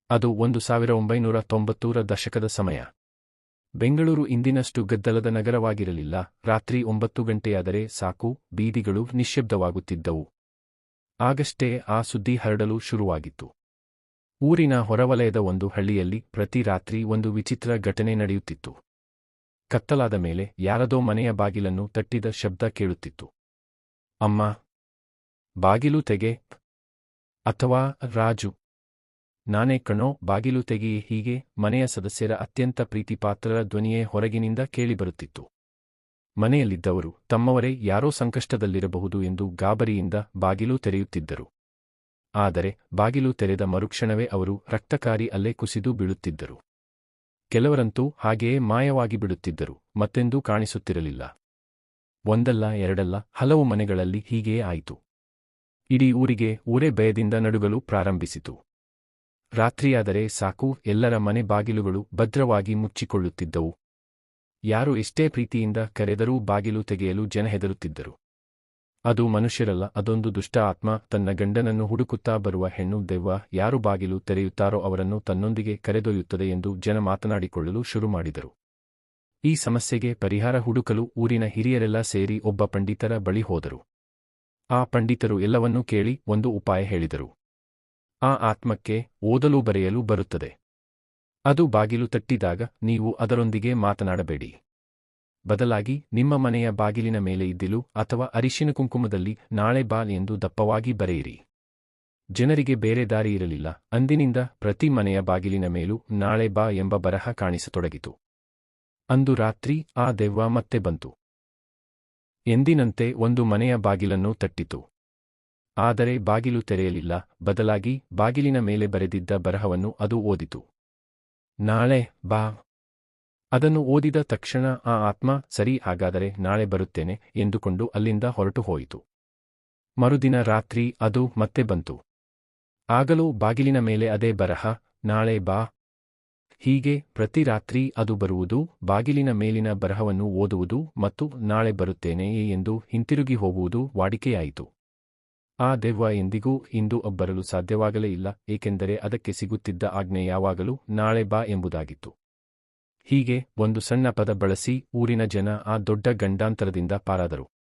ಅದು 1990ರ ದಶಕದ ಸಮಯ. ಬೆಂಗಳೂರು ಇಂದಿನಷ್ಟು ಗದ್ದಲದ ನಗರವಾಗಿರಲಿಲ್ಲ. ರಾತ್ರಿ 9 ಗಂಟೆಯಾದರೆ ಸಾಕು, ಬೀದಿಗಳು ನಿಶ್ಶಬ್ದವಾಗುತ್ತಿದ್ದವು. ಆಗಷ್ಟೇ ಆ ಸುದ್ದಿ ಹರಡಲು ಶುರುವಾಗಿತ್ತು. ಊರಿನ ಹೊರವಲಯದ ಒಂದು ಹಳ್ಳಿಯಲ್ಲಿ ಪ್ರತಿ ರಾತ್ರಿ ಒಂದು ವಿಚಿತ್ರ ಘಟನೆ ನಡೆಯುತ್ತಿತ್ತು. ಕತ್ತಲಾದ ಮೇಲೆ ಯಾರದೋ ಮನೆಯ ಬಾಗಿಲನ್ನು ತಟ್ಟಿದ ಶಬ್ದ ಕೇಳುತ್ತಿತ್ತು. ಅಮ್ಮ, ಬಾಗಿಲು ತೆಗೆ. ಅಥವಾ ರಾಜು, ನಾನೇ ಕಣೋ, ಬಾಗಿಲು ತೆಗೆಯೇ. ಹೀಗೆ ಮನೆಯ ಸದಸ್ಯರ ಅತ್ಯಂತ ಪ್ರೀತಿಪಾತ್ರರ ಧ್ವನಿಯೇ ಹೊರಗಿನಿಂದ ಕೇಳಿಬರುತ್ತಿತ್ತು. ಮನೆಯಲ್ಲಿದ್ದವರು ತಮ್ಮವರೇ ಯಾರೋ ಸಂಕಷ್ಟದಲ್ಲಿರಬಹುದು ಎಂದು ಗಾಬರಿಯಿಂದ ಬಾಗಿಲು ತೆರೆಯುತ್ತಿದ್ದರು. ಆದರೆ ಬಾಗಿಲು ತೆರೆದ ಮರುಕ್ಷಣವೇ ಅವರು ರಕ್ತಕಾರಿ ಅಲ್ಲೇ ಕುಸಿದು ಬೀಳುತ್ತಿದ್ದರು. ಕೆಲವರಂತೂ ಹಾಗೆಯೇ ಮಾಯವಾಗಿ ಬಿಡುತ್ತಿದ್ದರು, ಮತ್ತೆಂದೂ ಕಾಣಿಸುತ್ತಿರಲಿಲ್ಲ. ಒಂದಲ್ಲ ಎರಡಲ್ಲ, ಹಲವು ಮನೆಗಳಲ್ಲಿ ಹೀಗೆಯೇ ಆಯಿತು. ಇಡೀ ಊರೇ ಭಯದಿಂದ ನಡುಗಲು ಪ್ರಾರಂಭಿಸಿತು. ರಾತ್ರಿಯಾದರೆ ಸಾಕು, ಎಲ್ಲರ ಮನೆ ಬಾಗಿಲುಗಳು ಭದ್ರವಾಗಿ ಮುಚ್ಚಿಕೊಳ್ಳುತ್ತಿದ್ದವು. ಯಾರು ಎಷ್ಟೇ ಪ್ರೀತಿಯಿಂದ ಕರೆದರೂ ಬಾಗಿಲು ತೆಗೆಯಲು ಜನ ಹೆದರುತ್ತಿದ್ದರು. ಅದು ಮನುಷ್ಯರಲ್ಲ, ಅದೊಂದು ದುಷ್ಟ ಆತ್ಮ, ತನ್ನ ಗಂಡನನ್ನು ಹುಡುಕುತ್ತಾ ಬರುವ ಹೆಣ್ಣು ದೆವ್ವ. ಯಾರು ಬಾಗಿಲು ತೆರೆಯುತ್ತಾರೋ ಅವರನ್ನು ತನ್ನೊಂದಿಗೆ ಕರೆದೊಯ್ಯುತ್ತದೆ ಎಂದು ಜನ ಮಾತನಾಡಿಕೊಳ್ಳಲು ಶುರುಮಾಡಿದರು. ಈ ಸಮಸ್ಯೆಗೆ ಪರಿಹಾರ ಹುಡುಕಲು ಊರಿನ ಹಿರಿಯರೆಲ್ಲ ಸೇರಿ ಒಬ್ಬ ಪಂಡಿತರ ಬಳಿ ಹೋದರು. ಆ ಪಂಡಿತರು ಎಲ್ಲವನ್ನೂ ಕೇಳಿ ಒಂದು ಉಪಾಯ ಹೇಳಿದರು. ಆ ಆತ್ಮಕ್ಕೆ ಓದಲು ಬರೆಯಲು ಬರುತ್ತದೆ. ಅದು ಬಾಗಿಲು ತಟ್ಟಿದಾಗ ನೀವು ಅದರೊಂದಿಗೆ ಮಾತನಾಡಬೇಡಿ. ಬದಲಾಗಿ ನಿಮ್ಮ ಮನೆಯ ಬಾಗಿಲಿನ ಮೇಲೆ ಇದ್ದಿಲು ಅಥವಾ ಅರಿಶಿನ ಕುಂಕುಮದಲ್ಲಿ ನಾಳೆ ಬಾ ಎಂದು ದಪ್ಪವಾಗಿ ಬರೆಯಿರಿ. ಜನರಿಗೆ ಬೇರೆ ದಾರಿಯಿರಲಿಲ್ಲ. ಅಂದಿನಿಂದ ಪ್ರತಿ ಮನೆಯ ಬಾಗಿಲಿನ ಮೇಲೂ ನಾಳೆ ಬಾ ಎಂಬ ಬರಹ ಕಾಣಿಸತೊಡಗಿತು. ಅಂದು ರಾತ್ರಿ ಆ ದೆವ್ವ ಮತ್ತೆ ಬಂತು. ಎಂದಿನಂತೆ ಒಂದು ಮನೆಯ ಬಾಗಿಲನ್ನು ತಟ್ಟಿತು. ಆದರೆ ಬಾಗಿಲು ತೆರೆಯಲಿಲ್ಲ. ಬದಲಾಗಿ ಬಾಗಿಲಿನ ಮೇಲೆ ಬರೆದಿದ್ದ ಬರಹವನ್ನು ಅದು ಓದಿತು. ನಾಳೆ ಬಾ. ಅದನ್ನು ಓದಿದ ತಕ್ಷಣ ಆ ಆತ್ಮ ಸರಿ, ಹಾಗಾದರೆ ನಾಳೆ ಬರುತ್ತೇನೆ ಎಂದುಕೊಂಡು ಅಲ್ಲಿಂದ ಹೊರಟು ಹೋಯಿತು. ಮರುದಿನ ರಾತ್ರಿ ಅದು ಮತ್ತೆ ಬಂತು. ಆಗಲೂ ಬಾಗಿಲಿನ ಮೇಲೆ ಅದೇ ಬರಹ, ನಾಳೆ ಬಾ. ಹೀಗೆ ಪ್ರತಿ ರಾತ್ರಿ ಅದು ಬರುವುದು, ಬಾಗಿಲಿನ ಮೇಲಿನ ಬರಹವನ್ನು ಓದುವುದು ಮತ್ತು ನಾಳೆ ಬರುತ್ತೇನೆಯೇ ಎಂದು ಹಿಂತಿರುಗಿ ಹೋಗುವುದು ವಾಡಿಕೆಯಾಯಿತು. ಆ ದೆವ್ವ ಎಂದಿಗೂ ಇಂದು ಬರಲು ಸಾಧ್ಯವಾಗಲೇ ಇಲ್ಲ, ಏಕೆಂದರೆ ಅದಕ್ಕೆ ಸಿಗುತ್ತಿದ್ದ ಆಜ್ಞೆ ಯಾವಾಗಲೂ ನಾಳೆ ಬಾ ಎಂಬುದಾಗಿತ್ತು. ಹೀಗೆ ಒಂದು ಸಣ್ಣ ಪದ ಬಳಸಿ ಊರಿನ ಜನ ಆ ದೊಡ್ಡ ಗಂಡಾಂತರದಿಂದ ಪಾರಾದರು.